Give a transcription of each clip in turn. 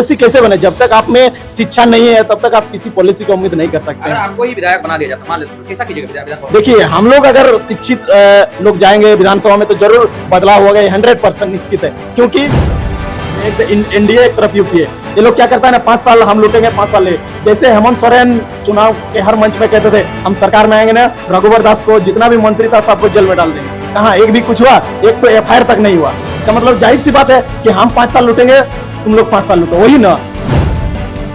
Policy कैसे बने? जब तक आप में शिक्षा नहीं है तब तक आप किसी पॉलिसी की उम्मीद नहीं कर सकते। अगर आपको ही विधायक बना दिया जाता मान लेते तो कैसा कीजिएगा विधायक? देखिए, हम लोग अगर शिक्षित लोग जाएंगे विधानसभा में तो जरूर बदलाव होगा, 100% निश्चित है। क्योंकि एक एनडीए एक तरफ यूपीए, ये लोग क्या करता है ना, 5 साल हम लूटेंगे, 5 साल ले। जैसे हेमंत सोरेन चुनाव के हर मंच में कहते थे हम सरकार में आएंगे ना, रघुवर दास को जितना भी मंत्री था सबको जेल में डाल देंगे। कहाँ एक भी कुछ हुआ? एक तो एफआईआर तक नहीं हुआ। इसका मतलब जाहिर सी बात है कि हम 5 साल लूटेंगे, तुम लोग 5 साल लूटो, वही ना।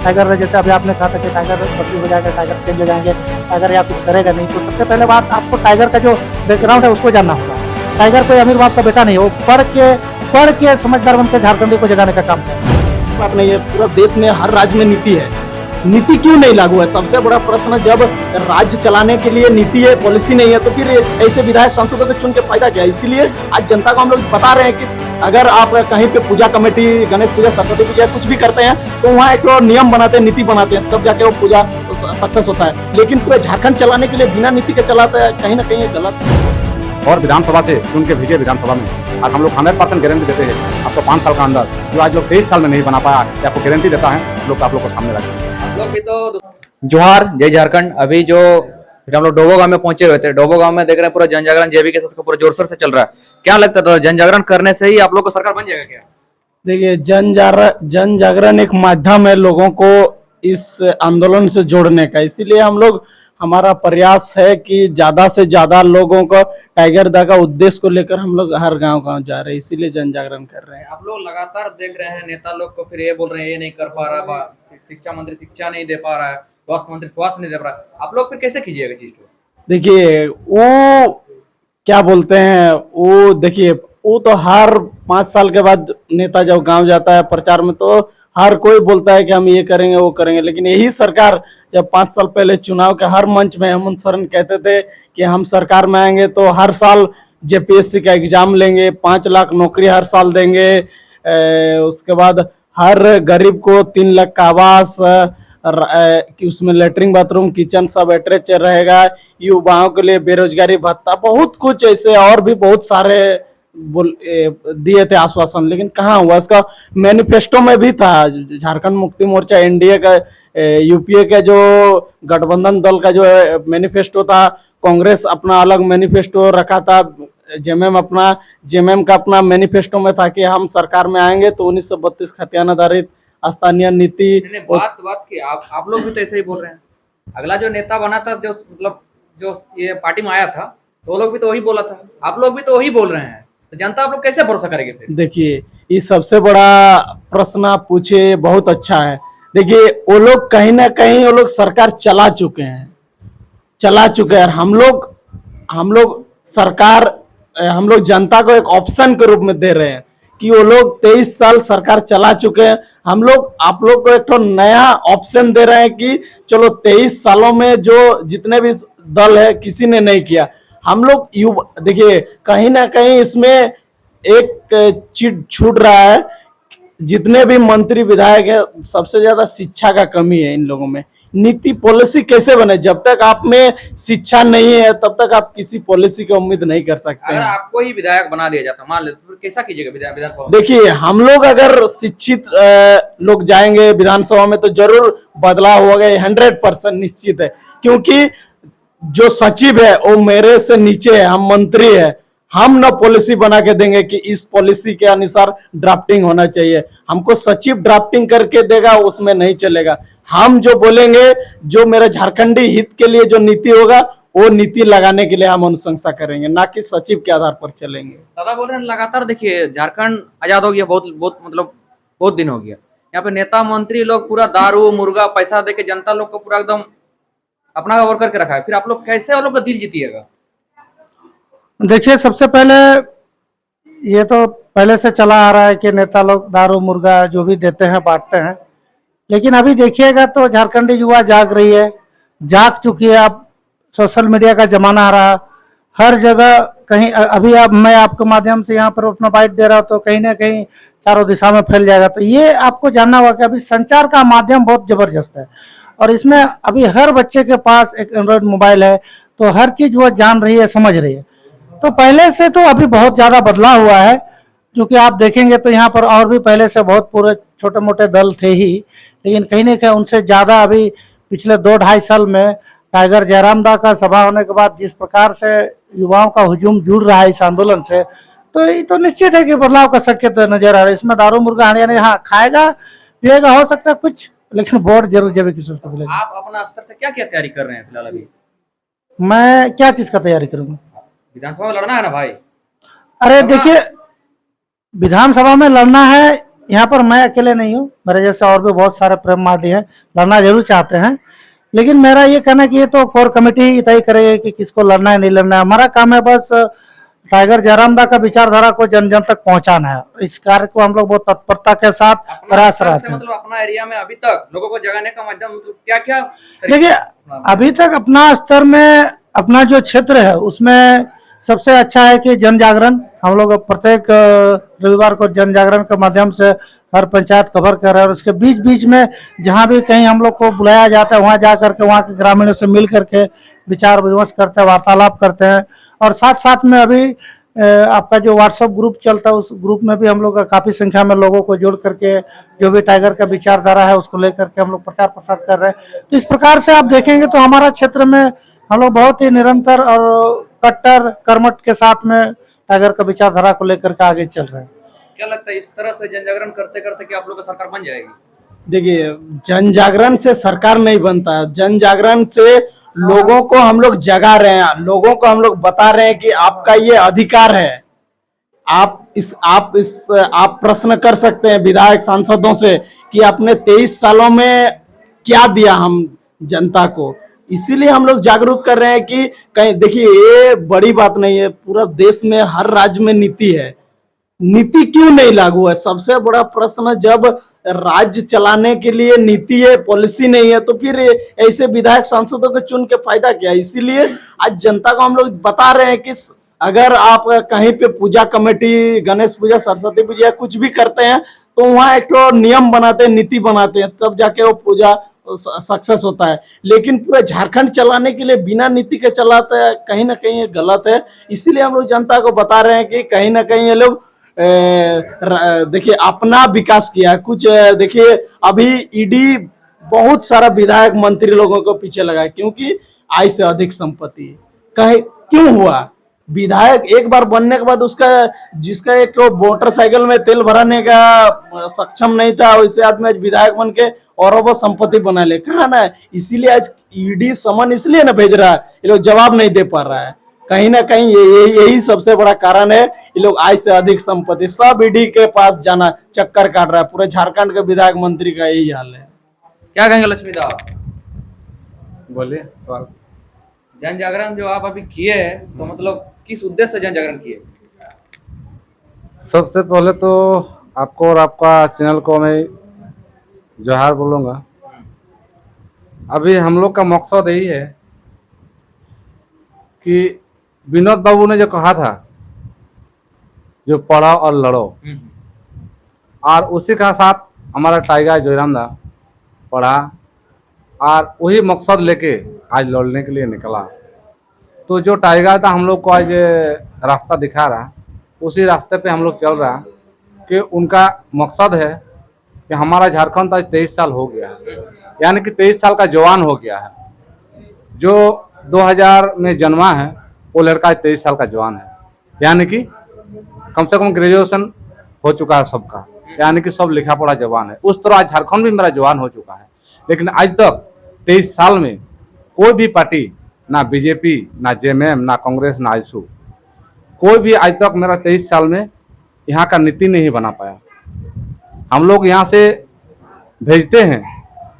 टाइगर जैसे अभी आपने कहा था कि टाइगर बदली हो जाएगा, टाइगर चेंज हो जाएंगे, टाइगर या कुछ करेगा नहीं, तो सबसे पहले बात आपको टाइगर का जो बैकग्राउंड है उसको जानना होगा। टाइगर कोई अमीर बाप का बेटा नहीं, वो पढ़ के समझदार बनकर झारखंडी को जगाने का काम है। बात नहीं है, पूरा देश में हर राज्य में नीति है, नीति क्यों नहीं लागू है? सबसे बड़ा प्रश्न, जब राज्य चलाने के लिए नीति है, पॉलिसी नहीं है, तो फिर ऐसे विधायक सांसदों को चुन के फायदा क्या है? इसीलिए आज जनता को हम लोग बता रहे हैं कि अगर आप कहीं पे पूजा कमेटी, गणेश पूजा, सरस्वती पूजा कुछ भी करते हैं तो वहाँ एक नियम बनाते हैं, नीति बनाते हैं, तब जाके वो पूजा सक्सेस होता है। लेकिन पूरे झारखंड चलाने के लिए बिना नीति के चलाते हैं, कहीं ना कहीं गलत। और विधानसभा से चुन के भेजे विधानसभा में, और हम लोग 100% गारंटी देते हैं आपको 5 साल का अंदर जो आज लोग 23 साल में नहीं बना पाया, आपको गारंटी देता है लोग आप लोग को सामने रखें। आप लोग भी तो जोहार, जय झारखंड। अभी जो हम लोग डोबो गांव में पहुंचे हुए थे, डोबो गांव में देख रहे हैं पूरा जन जागरण जेबी के साथ पूरा जोर शोर से चल रहा है। क्या लगता था जन जागरण करने से ही आप लोग को सरकार बन जाएगा क्या? देखिए, जन जागरण एक माध्यम है लोगों को इस आंदोलन से जोड़ने का, इसीलिए हम लोग, हमारा प्रयास है कि ज्यादा से ज्यादा लोगों को टाइगर दा का उद्देश्य को लेकर हम लोग हर गांव जा रहे हैं, इसीलिए जन जागरण कर रहे हैं। आप लोग लगातार देख रहे हैं नेता लोग को, फिर ये बोल रहे हैं ये नहीं कर पा रहा, शिक्षा मंत्री शिक्षा नहीं दे पा रहा है, स्वास्थ्य मंत्री स्वास्थ्य नहीं दे पा रहा। आप लोग फिर कैसे कीजिएगा चीज को? देखिए, वो क्या बोलते हैं, वो देखिए, वो तो हर 5 साल के बाद नेता जब गांव जाता है प्रचार में तो हर कोई बोलता है कि हम ये करेंगे वो करेंगे, लेकिन यही सरकार जब 5 साल पहले चुनाव के हर मंच में हेमंत सोरेन कहते थे कि हम सरकार में आएंगे तो हर साल जेपीएससी का एग्जाम लेंगे, 5 लाख नौकरी हर साल देंगे, उसके बाद हर गरीब को 3 लाख का आवास, कि उसमें लेटरिन बाथरूम किचन सब अटैच रहेगा, युवाओं के लिए बेरोजगारी भत्ता, बहुत कुछ ऐसे और भी बहुत सारे दिए थे आश्वासन, लेकिन कहाँ हुआ? इसका मैनिफेस्टो में भी था, झारखंड मुक्ति मोर्चा एनडीए का, यूपीए का जो गठबंधन दल का जो मैनिफेस्टो था, कांग्रेस अपना अलग मैनिफेस्टो रखा था, जेएमएम का अपना मैनिफेस्टो में था कि हम सरकार में आएंगे तो 1932 खतियान आधारित स्थानीय नीति। बात की आप लोग भी तो ऐसे ही बोल रहे हैं। अगला जो नेता बना था, जो मतलब जो ये पार्टी में आया था, तो वो लोग भी तो वही बोला था, आप लोग भी तो वही बोल रहे हैं, तो जनता आप लोग कैसे भरोसा करेंगे फिर? देखिए, ये सबसे बड़ा प्रश्न आप पूछे, बहुत अच्छा है। देखिए, वो लोग कहीं ना कहीं वो लोग सरकार चला चुके हैं, हम लोग सरकार, हम लोग जनता को एक ऑप्शन के रूप में दे रहे हैं कि वो लोग 23 साल सरकार चला चुके हैं, हम लोग आप लोग को एक तो नया ऑप्शन दे रहे हैं कि चलो 23 सालों में जो जितने भी दल है किसी ने नहीं किया, हम लोग देखिए, कहीं ना कहीं इसमें एक चीज छूट रहा है, जितने भी मंत्री विधायक है सबसे ज्यादा शिक्षा का कमी है इन लोगों में। नीति पॉलिसी कैसे बने? जब तक आप में शिक्षा नहीं है तब तक आप किसी पॉलिसी की उम्मीद नहीं कर सकते। अगर आपको ही विधायक बना दिया जाता मान लेते तो कैसा कीजिएगा विधानसभा? देखिए, हम लोग अगर शिक्षित लोग जाएंगे विधानसभा में तो जरूर बदलाव होगा, 100% निश्चित है। क्योंकि जो सचिव है वो मेरे से नीचे है, हम मंत्री है, हम न पॉलिसी बना के देंगे कि इस पॉलिसी के अनुसार ड्राफ्टिंग होना चाहिए, हमको सचिव ड्राफ्टिंग करके देगा, उसमें नहीं चलेगा। हम जो बोलेंगे, जो मेरे झारखंडी हित के लिए जो नीति होगा वो नीति लगाने के लिए हम अनुशंसा करेंगे, ना कि सचिव के आधार पर चलेंगे। दादा बोल रहे हैं लगातार, देखिए झारखंड आजाद हो गया, बहुत दिन हो गया, यहाँ पे नेता मंत्री लोग पूरा दारू मुर्गा पैसा दे के जनता लोग को पूरा एकदम अपना और करके रखा है, फिर आप लोग कैसे वो लोग का दिल जीतिएगा? देखिए, सबसे पहले ये तो पहले से चला आ रहा है कि नेता लोग दारू मुर्गा जो भी देते हैं बांटते हैं, लेकिन अभी देखिएगा तो झारखंडी युवा जाग रही है, जाग चुकी है। अब सोशल मीडिया का जमाना आ रहा, हर जगह कहीं अभी मैं आपके माध्यम से यहाँ पर अपना बाइट दे रहा हूँ तो कहीं ना कहीं चारों दिशा में फैल जाएगा। तो ये आपको जानना होगा कि अभी संचार का माध्यम बहुत जबरदस्त है, और इसमें अभी हर बच्चे के पास एक एंड्रॉयड मोबाइल है, तो हर चीज वो जान रही है, समझ रही है। तो पहले से तो अभी बहुत ज्यादा बदलाव हुआ है। क्योंकि आप देखेंगे तो यहाँ पर और भी पहले से बहुत पूरे छोटे मोटे दल थे ही, लेकिन कहीं ना कहीं उनसे ज़्यादा अभी पिछले 2-2.5 साल में टाइगर जयरामदा का सभा होने के बाद जिस प्रकार से युवाओं का हुजूम जुड़ रहा है इस आंदोलन से, तो ये तो निश्चित है कि बदलाव का संकेत नजर आ रहा है। इसमें दारू मुर्गा हरियाणा यहाँ खाएगा पिएगा हो सकता है कुछ, लेकिन वोट जरूर जब किसी को मिलेगा। आप अपना स्तर से क्या क्या तैयारी कर रहे हैं फिलहाल अभी? मैं क्या चीज का तैयारी करूंगा? विधानसभा में लड़ना है ना भाई? अरे देखिए, विधानसभा में लड़ना है, यहाँ पर मैं अकेले नहीं हूँ, मेरे जैसे और भी बहुत सारे प्रेम मार्टी हैं, लड़ना जरूर चाहते हैं, लेकिन मेरा ये कहना है कि ये तो कोर कमेटी ही तय करेगी कि किसको लड़ना है नहीं लड़ना है। हमारा काम है बस टाइगर जयरामदा का विचारधारा को जन जन तक पहुंचाना है। इस कार्य को हम लोग बहुत तत्परता के साथ अपना प्रयास स्तर से रहते हैं। मतलब अपना एरिया में अभी तक लोगों को जगाने का माध्यम मतलब क्या क्या? देखिए, अभी तक अपना स्तर में अपना जो क्षेत्र है उसमें सबसे अच्छा है कि जन जागरण, हम लोग प्रत्येक रविवार को जन जागरण के माध्यम से हर पंचायत कवर कर रहे हैं, और उसके बीच बीच में जहाँ भी कहीं हम लोग को बुलाया जाता है वहाँ जा करके वहाँ के ग्रामीणों से मिल करके विचार विमर्श करते हैं, वार्तालाप करते हैं। और साथ साथ में अभी आपका जो व्हाट्सएप ग्रुप चलता है उस ग्रुप में भी हम लोग काफ़ी संख्या में लोगों को जोड़ करके जो भी टाइगर का विचारधारा है उसको लेकर के हम लोग प्रचार प्रसार कर रहे हैं। तो इस प्रकार से आप देखेंगे तो हमारा क्षेत्र में हम लोग बहुत ही निरंतर और कट्टर कर्मठ के साथ में टाइगर का विचारधारा को लेकर के आगे चल रहे हैं। क्या लगता है इस तरह से जन जागरण करते करते कि आप लोग का सरकार बन जाएगी? देखिए, जन जागरण से सरकार नहीं बनता, जन जागरण से लोगों को हम लोग जगा रहे हैं, लोगों को हम लोग बता रहे हैं कि आपका ये अधिकार है। आप प्रश्न कर सकते हैं विधायक सांसदों से कि आपने 23 सालों में क्या दिया हम जनता को। इसीलिए हम लोग जागरूक कर रहे हैं कि कहीं देखिए, ये बड़ी बात नहीं है, पूरा देश में हर राज्य में नीति है, नीति क्यों नहीं लागू है? सबसे बड़ा प्रश्न, जब राज्य चलाने के लिए नीति है, पॉलिसी नहीं है, तो फिर ऐसे विधायक सांसदों को चुन के फायदा क्या है? इसीलिए आज जनता को हम लोग बता रहे हैं कि अगर आप कहीं पे पूजा कमेटी, गणेश पूजा, सरस्वती पूजा कुछ भी करते हैं तो वहाँ एक तो नियम बनाते हैं, नीति बनाते हैं, तब जाके वो पूजा सक्सेस होता है। लेकिन पूरे झारखंड चलाने के लिए बिना नीति के चलाते हैं, कहीं ना कहीं ये गलत है। इसीलिए हम लोग जनता को बता रहे हैं कि कहीं ना कहीं ये लोग देखिए अपना विकास किया है कुछ। देखिए, अभी ईडी बहुत सारा विधायक मंत्री लोगों को पीछे लगा है, क्योंकि आय से अधिक संपत्ति कहे क्यों हुआ? विधायक एक बार बनने के बाद उसका, जिसका एक तो मोटरसाइकिल में तेल भराने का सक्षम नहीं था, वैसे आदमी आज विधायक बन के और वो संपत्ति बना ले, कहा ना। इसीलिए आज ईडी समन इसलिए ना भेज रहा है, ये लोग जवाब नहीं दे पा रहा है। कहीं ना कहीं यही सबसे बड़ा कारण है। ये लोग आय से अधिक संपत्ति, सब ईडी के पास जाना चक्कर काट रहा है। पूरे झारखंड के विधायक मंत्री का यही हाल है। क्या कहेंगे लक्ष्मीदा? बोलिए सवाल। जन जागरण जो आप अभी किए तो मतलब किस उद्देश्य से जन जागरण किए? सबसे पहले तो आपको और आपका चैनल को मैं जोहार बोलूँगा। अभी हम लोग का मकसद यही है कि विनोद बाबू ने जो कहा था, जो पढ़ो और लड़ो, और उसी का साथ हमारा टाइगर जयरामदा पढ़ा और वही मकसद लेके आज लड़ने के लिए निकला। तो जो टाइगर था हम लोग को आज रास्ता दिखा रहा, उसी रास्ते पे हम लोग चल रहा कि उनका मकसद है कि हमारा झारखंड आज 23 साल हो गया है, यानी कि 23 साल का जवान हो गया है। जो 2000 में जन्मा है वो लड़का 23 साल का जवान है, यानी कि कम से कम ग्रेजुएशन हो चुका है सबका, यानी कि सब लिखा पढ़ा जवान है। उस तरह आज झारखंड भी मेरा जवान हो चुका है। लेकिन आज तक 23 साल में कोई भी पार्टी, ना बीजेपी, ना जेएमएम, ना कांग्रेस, ना आजसू, कोई भी आज तक मेरा 23 साल में यहाँ का नीति नहीं बना पाया। हम लोग यहाँ से भेजते हैं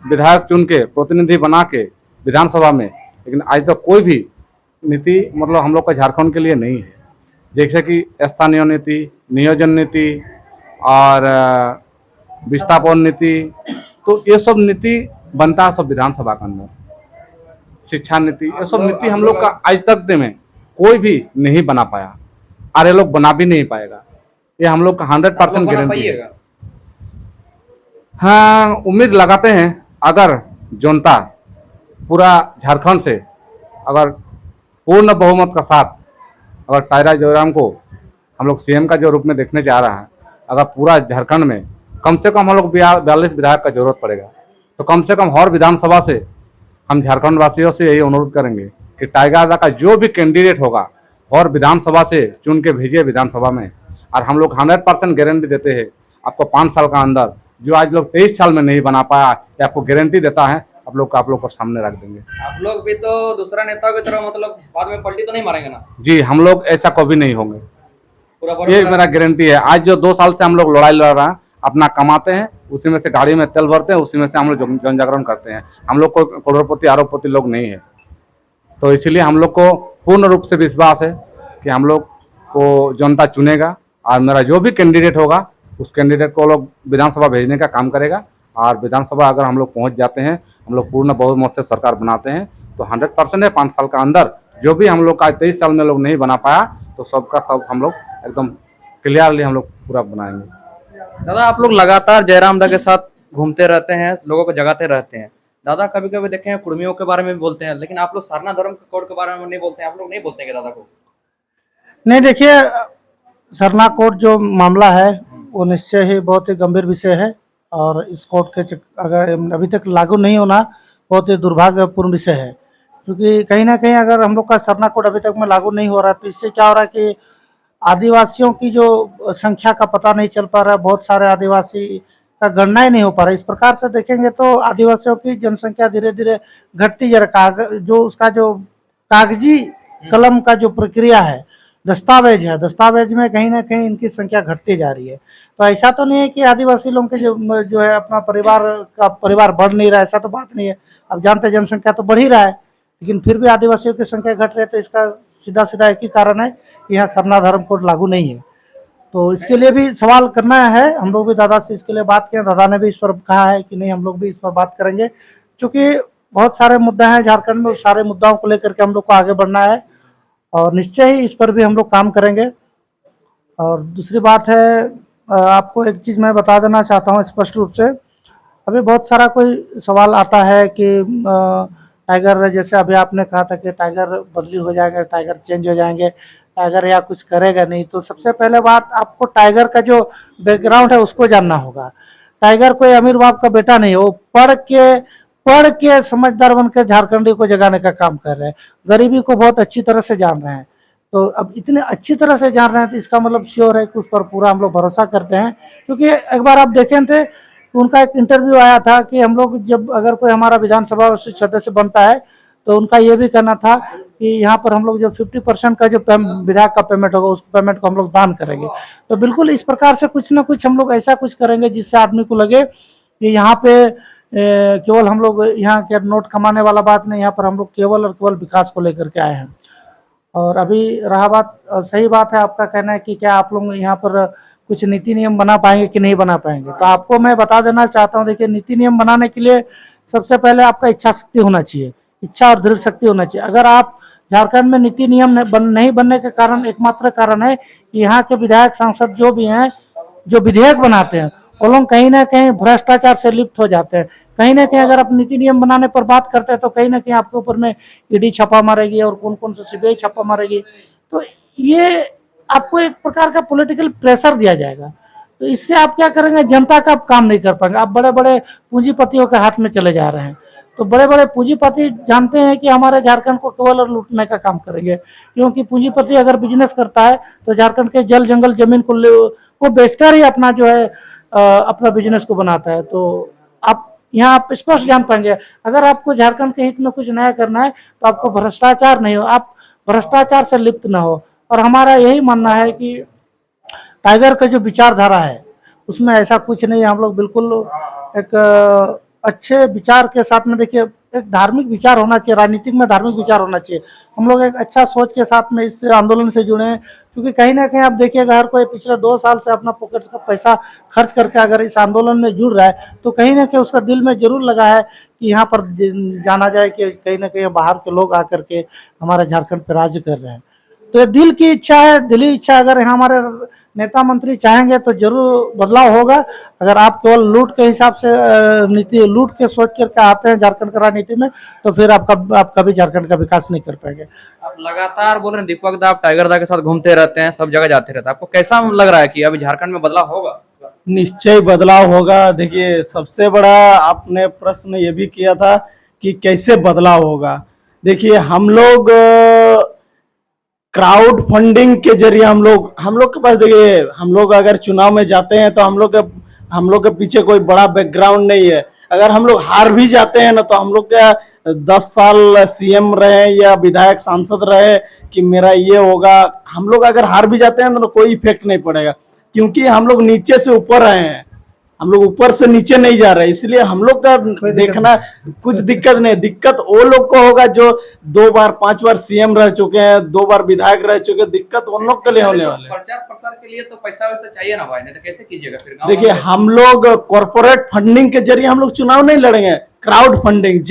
विधायक चुन के, प्रतिनिधि बना के विधानसभा में, लेकिन आज तक कोई भी नीति मतलब हम लोग का झारखंड के लिए नहीं है। जैसे कि स्थानीय नीति, नियोजन नीति और विस्थापन नीति, तो ये सब नीति बनता है सब विधानसभा के अंदर। शिक्षा नीति, ये सब नीति हम लोग का आज तक में कोई भी नहीं बना पाया, और ये लोग बना भी नहीं पाएगा। ये हम लोग का 100% गारंटी है। हाँ, उम्मीद लगाते हैं अगर जनता पूरा झारखंड से अगर पूर्ण बहुमत का साथ अगर टाइगर जयराम को हम लोग सीएम का जो रूप में देखने जा रहा है, अगर पूरा झारखंड में कम से कम हम लोग 42 विधायक का जरूरत पड़ेगा, तो कम से कम हर विधानसभा से हम झारखंड वासियों से यही अनुरोध करेंगे कि टाइगर दादा का जो भी कैंडिडेट होगा और विधानसभा से चुन के भेजिए विधानसभा में। और हम लोग 100% गारंटी देते हैं आपको 5 साल का अंदर, जो आज लोग 23 साल में नहीं बना पाया, ये आपको गारंटी देता है, आप लोग को सामने रख देंगे। आप लोग भी तो दूसरा नेताओं की तरह मतलब बाद में पलटी तो नहीं मारेंगे ना? जी, हम लोग ऐसा कभी नहीं होंगे, पूरा ये भरोसा मेरा गारंटी है। आज जो 2 साल से हम लोग लड़ाई लड़ रहे हैं, अपना कमाते हैं, उसी में से गाड़ी में तेल भरते हैं, उसी में से हम लोग जन जागरण करते हैं। हम लोग कोई करोड़पति अरबपति लोग नहीं है, तो इसलिए हम लोग को पूर्ण रूप से विश्वास है कि हम लोग को जनता चुनेगा और मेरा जो भी कैंडिडेट होगा उस कैंडिडेट को लोग विधानसभा भेजने का काम करेगा। और विधानसभा अगर हम लोग पहुंच जाते हैं, हम लोग पूर्ण बहुमत से सरकार बनाते हैं, तो 100% है 5 साल का अंदर जो भी हम लोग का 23 साल में लोग नहीं बना पाया, तो सबका सब हम लोग एकदम क्लियरली हम लोग पूरा बनाएंगे। दादा, आप लोग लगातार जयराम दा के साथ घूमते रहते हैं, लोगों को जगाते रहते हैं। दादा कभी कभी देखे हैं कुर्मियों के बारे में भी बोलते हैं, लेकिन आप लोग सरना धर्म कोड के बारे में नहीं बोलते हैं। आप लोग नहीं बोलते हैं दादा को? नहीं, देखिए, सरना कोड जो मामला है वो निश्चय ही बहुत ही गंभीर विषय है, और इस कोड के अगर अभी तक लागू नहीं होना बहुत ही दुर्भाग्यपूर्ण विषय है, क्योंकि कहीं ना कहीं अगर हम लोग का सरना कोड अभी तक में लागू नहीं हो रहा, तो इससे क्या हो रहा है कि आदिवासियों की जो संख्या का पता नहीं चल पा रहा है, बहुत सारे आदिवासी का गणना ही नहीं हो पा रहा है। इस प्रकार से देखेंगे तो आदिवासियों की जनसंख्या धीरे धीरे घटती जा रही है। जो उसका जो कागजी कलम का जो प्रक्रिया है, दस्तावेज है, दस्तावेज में कहीं ना कहीं इनकी संख्या घटती जा रही है। तो ऐसा तो नहीं है कि आदिवासी लोगों के जो है अपना परिवार बढ़ नहीं रहा है, ऐसा तो बात नहीं है। अब जानते हैं जनसंख्या तो बढ़ ही रहा है, लेकिन फिर भी आदिवासियों की संख्या घट रही है। तो इसका सीधा सीधा एक ही कारण है कि यहाँ सरना धर्म कोड लागू नहीं है। तो इसके लिए भी सवाल करना है, हम लोग भी दादा से इसके लिए बात किए, दादा ने भी इस पर कहा है कि नहीं हम लोग भी इस पर बात करेंगे, क्योंकि बहुत सारे मुद्दे हैं झारखंड में, उस सारे मुद्दाओं को लेकर के हम लोग को आगे बढ़ना है, और निश्चय ही इस पर भी हम लोग काम करेंगे। और दूसरी बात है, आपको एक चीज़ मैं बता देना चाहता हूँ स्पष्ट रूप से। अभी बहुत सारा कोई सवाल आता है कि टाइगर, जैसे अभी आपने कहा था कि टाइगर बदली हो जाएंगे, टाइगर चेंज हो जाएंगे, टाइगर या कुछ करेगा नहीं। तो सबसे पहले बात, आपको टाइगर का जो बैकग्राउंड है उसको जानना होगा। टाइगर कोई अमीर बाप का बेटा नहीं है, वो पढ़ के समझदार बनकर झारखंडी को जगाने का काम कर रहे हैं, गरीबी को बहुत अच्छी तरह से जान रहे हैं। तो अब इतने अच्छी तरह से जान रहे हैं तो इसका मतलब श्योर है कि उस पर पूरा हम लोग भरोसा करते हैं। क्योंकि एक बार आप देखें थे, उनका एक इंटरव्यू आया था कि हम लोग जब अगर कोई हमारा विधानसभा सदस्य बनता है तो उनका ये भी कहना था कि यहाँ पर हम लोग जो 50% का जो विधायक का पेमेंट होगा उस पेमेंट को हम लोग दान करेंगे। तो बिल्कुल इस प्रकार से कुछ ना कुछ हम लोग ऐसा कुछ करेंगे जिससे आदमी को लगे कि यहाँ पे केवल हम लोग यहाँ के नोट कमाने वाला बात नहीं, यहाँ पर हम लोग केवल और केवल विकास को लेकर के आए हैं। और अभी रहा बात, सही बात है आपका कहना है कि क्या आप लोग यहाँ पर कुछ नीति नियम बना पाएंगे कि नहीं बना पाएंगे। तो आपको मैं बता देना चाहता हूँ, देखिए, नीति नियम बनाने के लिए सबसे पहले आपका इच्छा शक्ति होना चाहिए, इच्छा और दृढ़ शक्ति होना चाहिए। अगर आप झारखंड में नीति नियम नहीं बनने के कारण, एकमात्र कारण है कि यहाँ के विधायक सांसद जो भी हैं, जो विधेयक बनाते हैं, वो लोग कहीं ना कहीं भ्रष्टाचार से लिप्त हो जाते हैं। कहीं ना कहीं अगर आप नीति नियम बनाने पर बात करते हैं तो कहीं ना कहीं आपके ऊपर में ईडी छापा मारेगी और कौन कौन से सीबीआई छापा मारेगी। तो ये आपको एक प्रकार का पॉलिटिकल प्रेशर दिया जाएगा। तो इससे आप क्या करेंगे, जनता का आप काम नहीं कर पाएंगे, आप बड़े बड़े पूंजीपतियों के हाथ में चले जा रहे हैं। तो बड़े बड़े पूंजीपति जानते हैं कि हमारे झारखंड को केवल और लूटने का काम करेंगे, क्योंकि पूंजीपति अगर बिजनेस करता है तो झारखंड के जल जंगल जमीन को बेचकर ही अपना जो है अपना बिजनेस को बनाता है। तो आप यहाँ आप स्पष्ट जान पाएंगे, अगर आपको झारखंड के हित में कुछ नया करना है तो आपको भ्रष्टाचार नहीं हो, आप भ्रष्टाचार से लिप्त ना हो। और हमारा यही मानना है कि टाइगर का जो विचारधारा है उसमें ऐसा कुछ नहीं है। हम लोग बिल्कुल एक अच्छे विचार के साथ में, देखिए, एक धार्मिक विचार होना चाहिए, राजनीतिक में धार्मिक विचार होना चाहिए। हम लोग एक अच्छा सोच के साथ में इस आंदोलन से जुड़े हैं, क्योंकि कहीं ना कहीं आप देखिएगा हर कोई पिछले 2 साल से अपना पॉकेट का पैसा खर्च करके अगर इस आंदोलन में जुड़ रहा है तो कहीं ना कहीं उसका दिल में जरूर लगा है कि यहाँ पर जाना जाए कि कहीं ना कहीं बाहर के लोग आकर के हमारे झारखंड पर राज्य कर रहे हैं। तो ये दिल की इच्छा है, दिली इच्छा। अगर हमारे नेता मंत्री चाहेंगे तो जरूर बदलाव होगा। अगर आप केवल लूट के हिसाब से नीति लूट के सोच करके आते हैं झारखंड का राजनीति में, तो फिर आप कभी झारखंड का विकास नहीं कर पाएंगे। आप लगातार बोल रहे हैं दीपक दा, आप टाइगर दा के साथ घूमते रहते हैं, सब जगह जाते रहते हैं, आपको कैसा लग रहा है कि अभी झारखंड में बदलाव होगा? निश्चय बदलाव होगा। देखिए, सबसे बड़ा आपने प्रश्न ये भी किया था कि कैसे बदलाव होगा। देखिए, हम लोग क्राउड फंडिंग के जरिए हम लोग के पास, देखिए, हम लोग अगर चुनाव में जाते हैं तो हम लोग के पीछे कोई बड़ा बैकग्राउंड नहीं है। अगर हम लोग हार भी जाते हैं ना, तो हम लोग क्या 10 साल सीएम रहे या विधायक सांसद रहे कि मेरा ये होगा, हम लोग अगर हार भी जाते हैं तो कोई इफेक्ट नहीं पड़ेगा, क्योंकि हम लोग नीचे से ऊपर आए हैं, हम लोग ऊपर से नीचे नहीं जा रहे। इसलिए हम लोग का देखना कुछ दिक्कत नहीं। दिक्कत वो लोग को होगा जो 2 बार 5 बार सीएम रह चुके हैं, 2 बार विधायक रह चुके हैं। दिक्कत उन लोग के लिए होने वाले। प्रचार प्रसार के लिए तो पैसा वैसा चाहिए ना भाई, नहीं तो कैसे कीजिएगा फिर? देखिए, हम लोग कॉर्पोरेट फंडिंग के जरिए हम लोग चुनाव नहीं लड़ेंगे। क्राउड फंडिंग,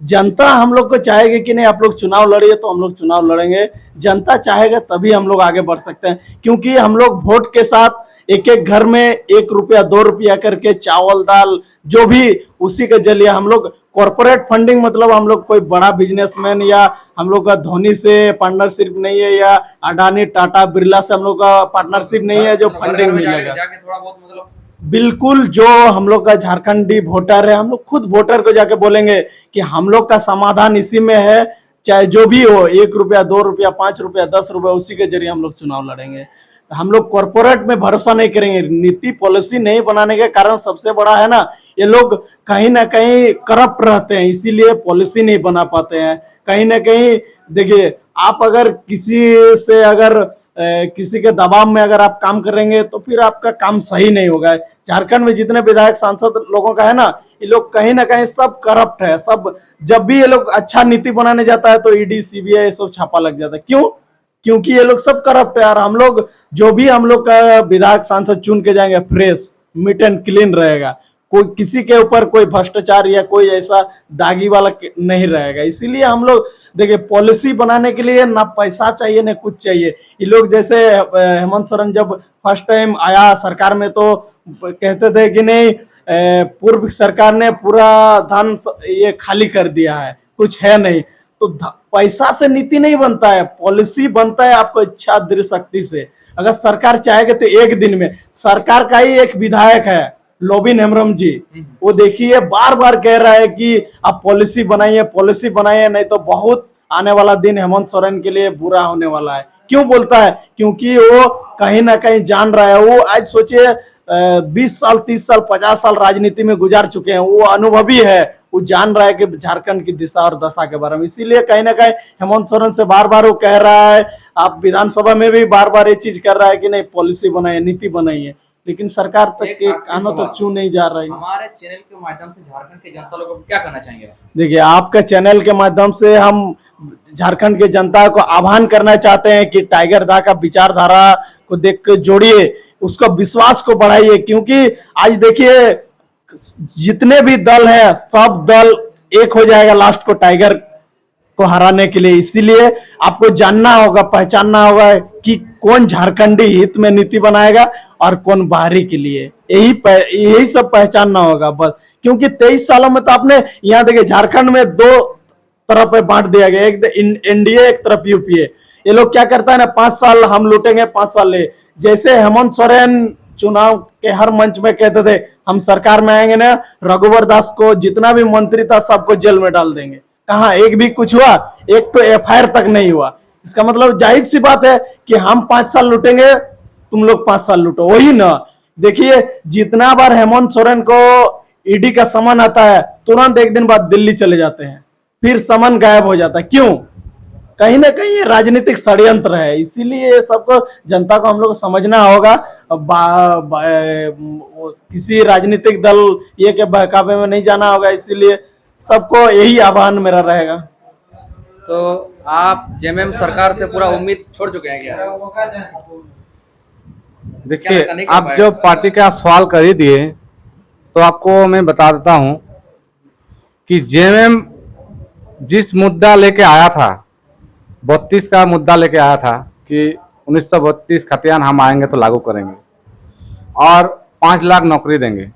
जनता हम लोग को चाहेगी कि नहीं आप लोग चुनाव लड़िए, तो हम लोग चुनाव लड़ेंगे। जनता चाहेगा तभी हम लोग आगे बढ़ सकते हैं, क्योंकि हम लोग वोट के साथ एक एक घर में 1 रुपया 2 रुपया करके चावल दाल जो भी, उसी के जरिए हम लोग कॉर्पोरेट फंडिंग, मतलब हम लोग कोई बड़ा बिजनेसमैन या हम लोग का धोनी से पार्टनरशिप नहीं है, या अडानी टाटा बिरला से हम लोग का पार्टनरशिप नहीं है जो फंडिंग मिलेगा। जाके थोड़ा बहुत मतलब बिल्कुल, जो हम लोग का झारखंडी वोटर है, हम लोग खुद वोटर को जाके बोलेंगे कि हम लोग का समाधान इसी में है, चाहे जो भी हो, 1 रुपया 2 रुपया 5 रुपया 10 रुपया, उसी के जरिए हम लोग चुनाव लड़ेंगे। हम लोग कॉर्पोरेट में भरोसा नहीं करेंगे। नीति पॉलिसी नहीं बनाने के कारण सबसे बड़ा है ना, ये लोग कहीं ना कहीं करप्ट रहते हैं, इसीलिए पॉलिसी नहीं बना पाते हैं। कहीं ना कहीं देखिए, आप अगर किसी के दबाव में अगर आप काम करेंगे तो फिर आपका काम सही नहीं होगा। झारखंड में जितने विधायक सांसद लोगों का है ना, ये लोग कहीं ना कहीं सब करप्ट है। सब जब भी ये लोग अच्छा नीति बनाने जाता है तो ईडी सीबीआई सब छापा लग जाता है। क्यों? क्योंकि ये लोग सब करप्ट है। और हम लोग जो भी हम लोग का विधायक सांसद चुन के जाएंगे, फ्रेश मीट एंड क्लीन रहेगा, कोई किसी के ऊपर कोई भ्रष्टाचार या कोई ऐसा दागी वाला नहीं रहेगा। इसीलिए हम लोग देखिए, पॉलिसी बनाने के लिए ना पैसा चाहिए ना कुछ चाहिए। ये लोग जैसे हेमंत सोरेन जब फर्स्ट टाइम आया सरकार में तो कहते थे कि नहीं, पूर्व सरकार ने पूरा धन ये खाली कर दिया है, कुछ है नहीं। तो पैसा से नीति नहीं बनता है, पॉलिसी बनता है आपको इच्छा दृढ़ शक्ति से। अगर सरकार चाहेगी तो एक दिन में, सरकार का ही एक विधायक है लोबिन हेम्ब्रम जी, वो देखिए बार बार कह रहा है कि आप पॉलिसी बनाइए, नहीं तो बहुत आने वाला दिन हेमंत सोरेन के लिए बुरा होने वाला है। क्यों बोलता है? क्योंकि वो कहीं ना कहीं जान रहा है। वो आज सोचिए 20 साल 30 साल 50 साल राजनीति में गुजार चुके हैं, वो अनुभवी है, वो जान रहा है कि झारखंड की दिशा और दशा के बारे में। इसीलिए कहीं ना कहीं हेमंत सोरेन से बार बार वो कह रहा है, आप विधानसभा में भी बार बार ये चीज कर रहा है कि नहीं पॉलिसी बनाइए, नीति बनाइए, लेकिन सरकार तक के कानों तक चू नहीं जा रही। हमारे चैनल के माध्यम से झारखंड के जनता लोगों को क्या कहना चाहेंगे? देखिए, आपके चैनल के माध्यम से हम झारखंड की जनता को आह्वान करना चाहते हैं कि टाइगर दा का विचारधारा को देख के जोड़िए, उसका विश्वास को बढ़ाइए। क्योंकि आज देखिए, जितने भी दल है सब दल एक हो जाएगा लास्ट को टाइगर को हराने के लिए। इसीलिए आपको जानना होगा, पहचानना होगा कि कौन झारखंडी हित में नीति बनाएगा और कौन बाहरी के लिए, यही सब पहचानना होगा बस। क्योंकि 23 सालों में तो आपने यहाँ देखिए, झारखंड में 2 तरफ पे बांट दिया गया, एक एनडीए एक तरफ यूपीए। ये लोग क्या करता है ना, 5 साल हम लूटेंगे 5 साल ले। जैसे हेमंत सोरेन चुनाव के हर मंच में कहते थे हम सरकार में आएंगे ना, रघुवर दास को जितना भी मंत्री था सबको जेल में डाल देंगे। कहाँ एक भी कुछ हुआ? एक तो एफआईआर तक नहीं हुआ। इसका मतलब जाहिर सी बात है कि हम 5 साल लूटेंगे, तुम लोग 5 साल लूटो, वही ना। देखिए, जितना बार हेमंत सोरेन को ईडी का समन आता है, तुरंत एक दिन बाद दिल्ली चले जाते हैं, फिर समन गायब हो जाता है। क्यों? कहीं ना कहीं ये राजनीतिक षड्यंत्र है। इसीलिए सबको, जनता को हम लोग को समझना होगा। किसी राजनीतिक दल ये के बहकावे में नहीं जाना होगा। इसीलिए सबको यही आह्वान मेरा रहेगा। तो आप जेएमएम सरकार से पूरा उम्मीद छोड़ चुके हैं क्या? देखिए, आप जो पार्टी का सवाल कर ही दिए, तो आपको मैं बता देता हूं कि जेएमएम जिस मुद्दा लेके आया था, 32 का मुद्दा लेके आया था कि 1932 खतियान हम आएंगे तो लागू करेंगे और 5 लाख नौकरी देंगे।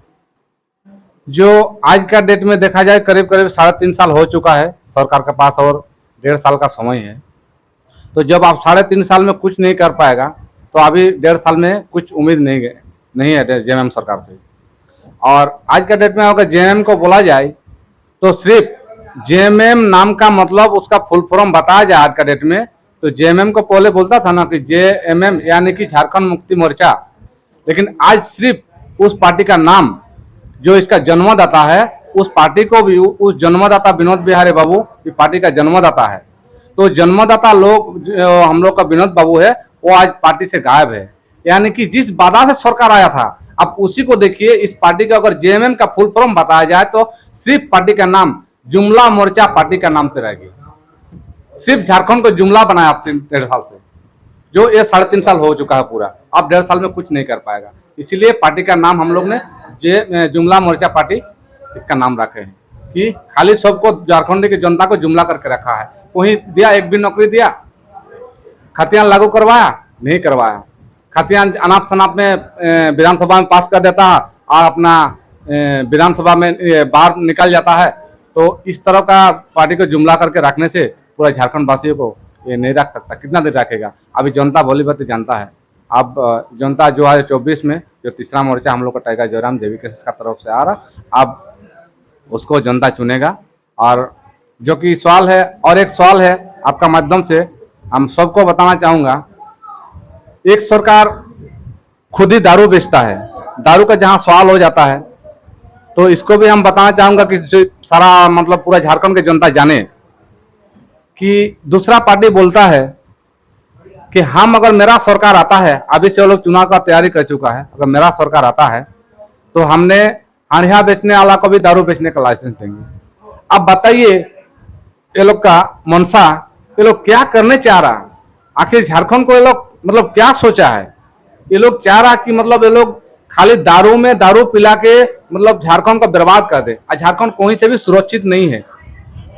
जो आज का डेट में देखा जाए करीब करीब 3.5 साल हो चुका है, सरकार के पास और 1.5 साल का समय है। तो जब आप 3.5 साल में कुछ नहीं कर पाएगा तो अभी 1.5 साल में कुछ उम्मीद नहीं है जेएमएम सरकार से। और आज का डेट में अगर जेएमएम को बोला जाए तो सिर्फ जेएमएम नाम का मतलब उसका फुल फॉर्म बताया जाए आज का डेट में, तो जेएमएम को पहले बोलता था ना कि जेएमएम यानी कि झारखंड मुक्ति मोर्चा, लेकिन आज सिर्फ उस पार्टी का नाम जो इसका जन्मदाता है, उस पार्टी को भी उस जन्मदाता विनोद बिहारी बाबू की पार्टी का जन्मदाता है। तो जन्मदाता लोग हम लोग का विनोद बाबू है, वो आज पार्टी से गायब है। यानी कि जिस बाधा से सरकार आया था अब उसी को देखिए। इस पार्टी का अगर जेएमएम का फुल फॉर्म बताया जाए तो सिर्फ पार्टी का नाम जुमला मोर्चा पार्टी का नाम पे रहेगी। सिर्फ झारखंड को जुमला बनाया 1.5 साल से, जो ये 3.5 साल हो चुका है पूरा। अब 1.5 साल में कुछ नहीं कर पाएगा। इसीलिए पार्टी का नाम हम लोग ने जुमला मोर्चा पार्टी इसका नाम रखे हैं कि खाली सबको झारखंड की जनता को जुमला करके रखा है। कोई दिया, एक भी नौकरी दिया? खतियान लागू करवाया? नहीं करवाया। खतियान अनाप शनाप में विधानसभा में पास कर देता है और अपना विधानसभा में बाहर निकल जाता है। तो इस तरह का पार्टी को जुमला करके रखने से पूरा झारखंड वासियों को ये नहीं रख सकता। कितना देर रखेगा? अभी जनता भली भांति जानता है। अब जनता जो है 24 में जो तीसरा मोर्चा हम लोग का टाइगर जयराम जेवीकेएस का तरफ से आ रहा, अब उसको जनता चुनेगा। और जो कि सवाल है, और एक सवाल है आपका माध्यम से हम सबको बताना चाहूँगा, एक सरकार खुद ही दारू बेचता है, दारू का जहाँ सवाल हो जाता है तो इसको भी हम बताना चाहूँगा कि जो सारा मतलब पूरा झारखंड की जनता जाने कि दूसरा पार्टी बोलता है कि हम अगर मेरा सरकार आता है, अभी से वो लोग चुनाव का तैयारी कर चुका है, अगर मेरा सरकार आता है तो हमने हांडिया बेचने वाला को भी दारू बेचने का लाइसेंस देंगे। अब बताइए ये लोग का मनसा, ये लोग क्या करने चाह रहा? आखिर झारखंड को ये लोग मतलब क्या सोचा है? ये लोग चाह रहा कि मतलब ये लोग खाली दारू में दारू पिला के मतलब झारखंड को बर्बाद कर दे। और झारखंड कहीं से भी सुरक्षित नहीं है।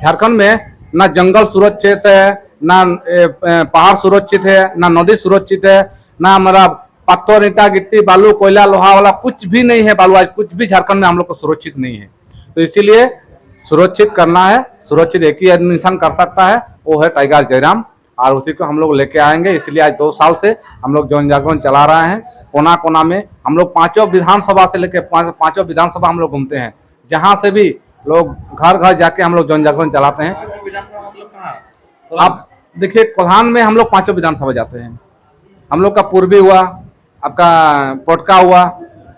झारखंड में ना जंगल सुरक्षित है, ना पहाड़ सुरक्षित है, ना नदी सुरक्षित है, ना हमारा पत्थर ईंटा गिट्टी बालू कोयला लोहा वाला कुछ भी नहीं है। बालू आज कुछ भी झारखंड में हम लोग को सुरक्षित नहीं है। तो इसीलिए सुरक्षित करना है, सुरक्षित एक ही इंसान कर सकता है, वो है टाइगर जयराम, और उसी को हम लोग लेके आएंगे। इसलिए आज 2 साल से हम लोग जन जागरण चला रहे हैं। कोना कोना में हम लोग 5 विधानसभा से लेकर 5 विधानसभा हम लोग घूमते हैं। जहाँ से भी लोग घर घर जाके हम लोग जन जागरण चलाते हैं। विधानसभा मतलब कहाँ? आप देखिए कोल्हान में हम लोग 5 विधानसभा जाते हैं। हम लोग का पूर्वी हुआ, आपका पोटका हुआ,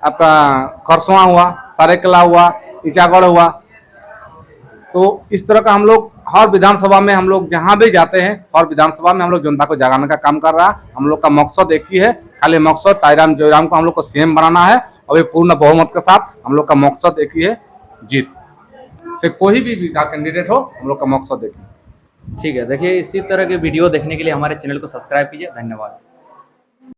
आपका खरसुआ हुआ, सरेकला हुआ, इचागढ़ हुआ। तो इस तरह का हम लोग हर विधानसभा में हम लोग जहाँ भी जाते हैं, हर विधानसभा में हम लोग जनता को जगाने का काम कर रहा है। हम लोग का मकसद एक ही है, खाली मकसद टाइगर जयराम को हम लोग को सीएम बनाना है। और पूर्ण बहुमत के साथ हम लोग का मकसद एक ही है, जीत। से कोई भी कैंडिडेट हो, हम लोग का मकसद एक ही। ठीक है, देखिए इसी तरह के वीडियो देखने के लिए हमारे चैनल को सब्सक्राइब कीजिए। धन्यवाद।